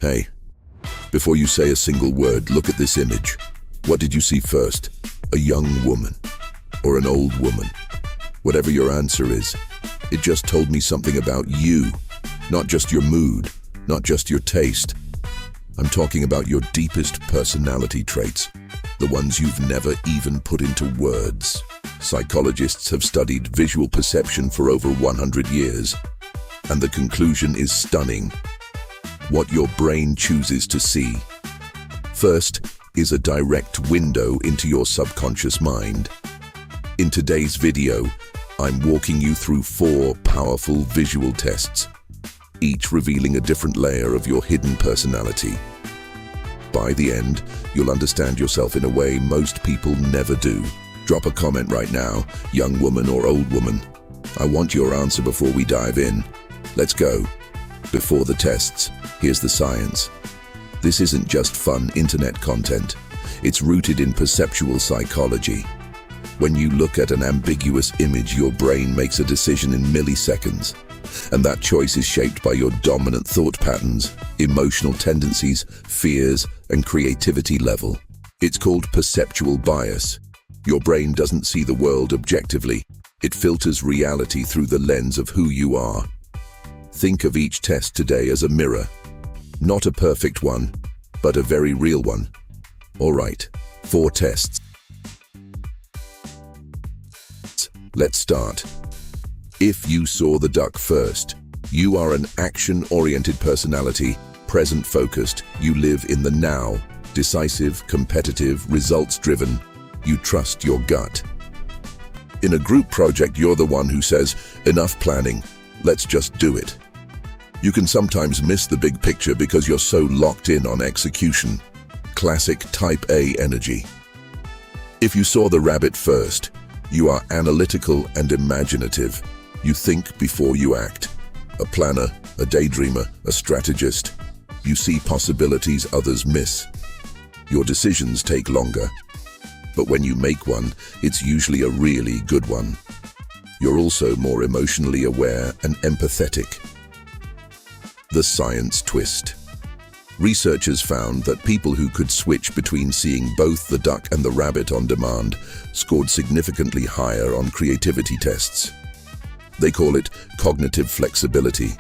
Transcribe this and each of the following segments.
Hey, before you say a single word, look at this image. What did you see first? A young woman or an old woman? Whatever your answer is, it just told me something about you, not just your mood, not just your taste. I'm talking about your deepest personality traits, the ones you've never even put into words. Psychologists have studied visual perception for over 100 years, and the conclusion is stunning. What your brain chooses to see, first, is a direct window into your subconscious mind. In today's video, I'm walking you through 4 powerful visual tests, each revealing a different layer of your hidden personality. By the end, you'll understand yourself in a way most people never do. Drop a comment right now, young woman or old woman. I want your answer before we dive in. Let's go. Before the tests, here's the science. This isn't just fun internet content. It's rooted in perceptual psychology. When you look at an ambiguous image, your brain makes a decision in milliseconds. And that choice is shaped by your dominant thought patterns, emotional tendencies, fears, and creativity level. It's called perceptual bias. Your brain doesn't see the world objectively. It filters reality through the lens of who you are. Think of each test today as a mirror. Not a perfect one, but a very real one. All right, 4 tests. Let's start. If you saw the duck first, you are an action-oriented personality, present-focused. You live in the now, decisive, competitive, results-driven. You trust your gut. In a group project, you're the one who says, "Enough planning, let's just do it." You can sometimes miss the big picture because you're so locked in on execution. Classic Type A energy. If you saw the rabbit first, you are analytical and imaginative. You think before you act. A planner, a daydreamer, a strategist. You see possibilities others miss. Your decisions take longer. But when you make one, it's usually a really good one. You're also more emotionally aware and empathetic. The science twist. Researchers found that people who could switch between seeing both the duck and the rabbit on demand scored significantly higher on creativity tests. They call it cognitive flexibility.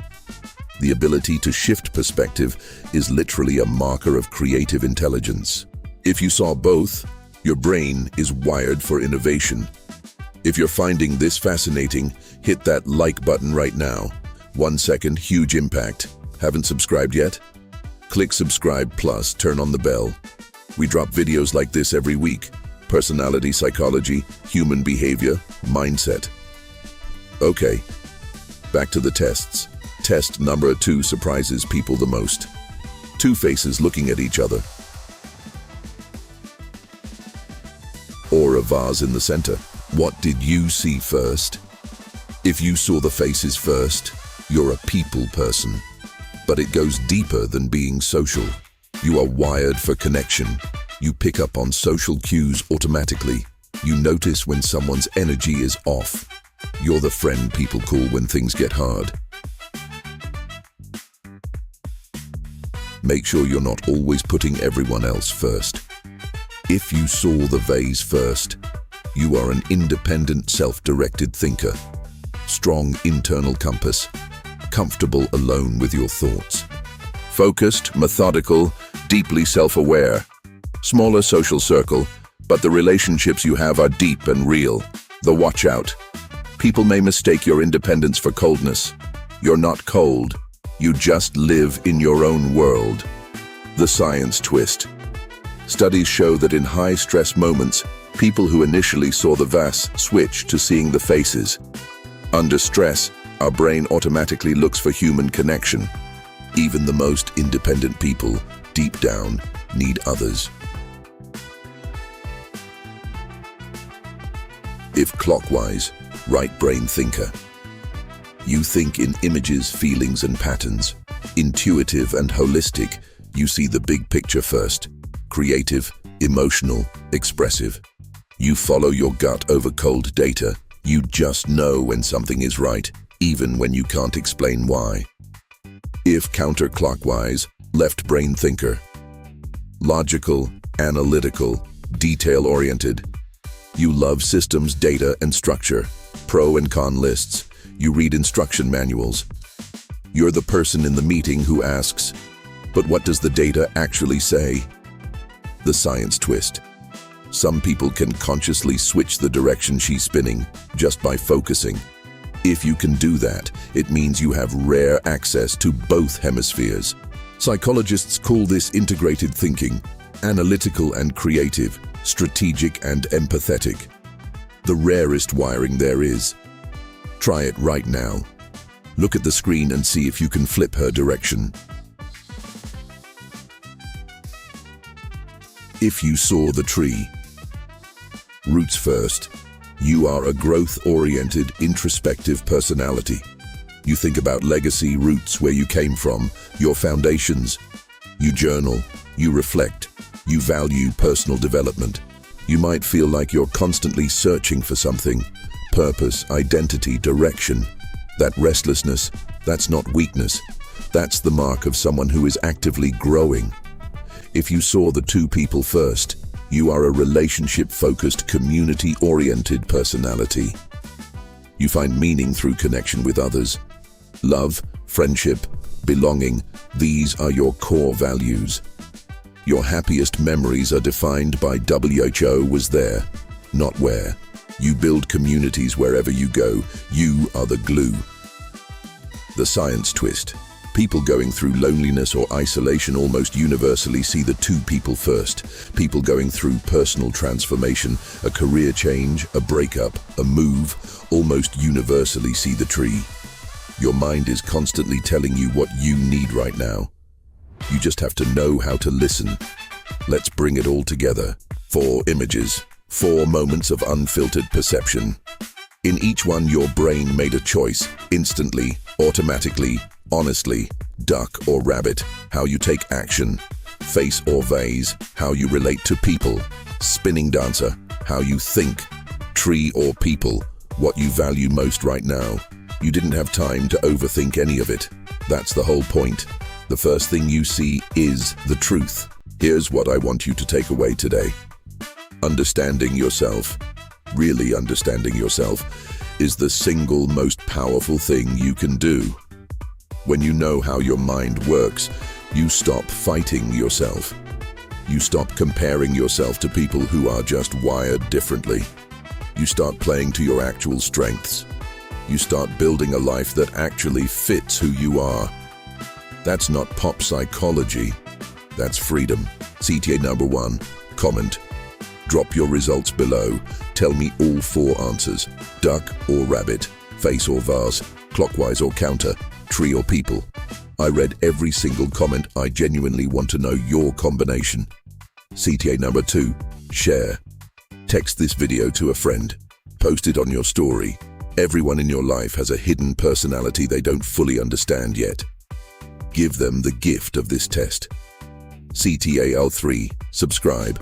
The ability to shift perspective is literally a marker of creative intelligence. If you saw both, your brain is wired for innovation. If you're finding this fascinating, hit that like button right now. 1 second, huge impact. Haven't subscribed yet? Click subscribe plus turn on the bell. We drop videos like this every week. Personality psychology, human behavior, mindset. Okay, back to the tests. Test number 2 surprises people the most. 2 faces looking at each other. Or a vase in the center. What did you see first? If you saw the faces first, you're a people person. But it goes deeper than being social. You are wired for connection. You pick up on social cues automatically. You notice when someone's energy is off. You're the friend people call when things get hard. Make sure you're not always putting everyone else first. If you saw the vase first, you are an independent, self-directed thinker. Strong internal compass. Comfortable alone with your thoughts. Focused, methodical, deeply self-aware. Smaller social circle, but the relationships you have are deep and real. The watch out. People may mistake your independence for coldness. You're not cold. You just live in your own world. The science twist. Studies show that in high-stress moments, people who initially saw the vase switch to seeing the faces. Under stress, our brain automatically looks for human connection. Even the most independent people, deep down, need others. If clockwise, right brain thinker. You think in images, feelings, and patterns. Intuitive and holistic, you see the big picture first. Creative, emotional, expressive. You follow your gut over cold data. You just know when something is right, even when you can't explain why. If counterclockwise, Left brain thinker. Logical, analytical, detail-oriented. You love systems, data, and structure. Pro and con lists. You read instruction manuals. You're the person in the meeting who asks, but what does the data actually say? The science twist. Some people can consciously switch the direction she's spinning just by focusing. If you can do that, it means you have rare access to both hemispheres. Psychologists call this integrated thinking, analytical and creative, strategic and empathetic. The rarest wiring there is. Try it right now. Look at the screen and see if you can flip her direction. If you saw the tree. Roots first. You are a growth-oriented, introspective personality. You think about legacy, roots, where you came from, your foundations. You journal, you reflect, you value personal development. You might feel like you're constantly searching for something, purpose, identity, direction. That restlessness, that's not weakness. That's the mark of someone who is actively growing. If you saw the two people first, you are a relationship-focused, community-oriented personality. You find meaning through connection with others. Love, friendship, belonging, these are your core values. Your happiest memories are defined by WHO was there, not where. You build communities wherever you go. You are the glue. The science twist. People going through loneliness or isolation almost universally see the two people first. People going through personal transformation, a career change, a breakup, a move, almost universally see the tree. Your mind is constantly telling you what you need right now. You just have to know how to listen. Let's bring it all together. 4 images, 4 moments of unfiltered perception. In each one, your brain made a choice, instantly, automatically, honestly. Duck or rabbit, how you take action. Face or vase, how you relate to people. Spinning dancer, how you think. Tree or people, what you value most right now. You didn't have time to overthink any of it. That's the whole point. The first thing you see is the truth. Here's what I want you to take away today. Understanding yourself, really understanding yourself, is the single most powerful thing you can do. When you know how your mind works, you stop fighting yourself. You stop comparing yourself to people who are just wired differently. You start playing to your actual strengths. You start building a life that actually fits who you are. That's not pop psychology. That's freedom. CTA number 1, comment. Drop your results below. Tell me all 4 answers. Duck or rabbit, face or vase, clockwise or counter, tree or people. I read every single comment. I genuinely want to know your combination. CTA number 2, share. Text this video to a friend. Post it on your story. Everyone in your life has a hidden personality they don't fully understand yet. Give them the gift of this test. CTAL3, subscribe.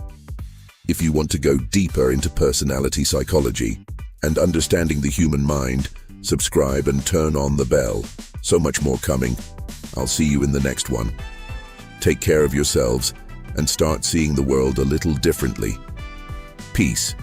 If you want to go deeper into personality psychology and understanding the human mind, subscribe and turn on the bell. So much more coming. I'll see you in the next one. Take care of yourselves and start seeing the world a little differently. Peace.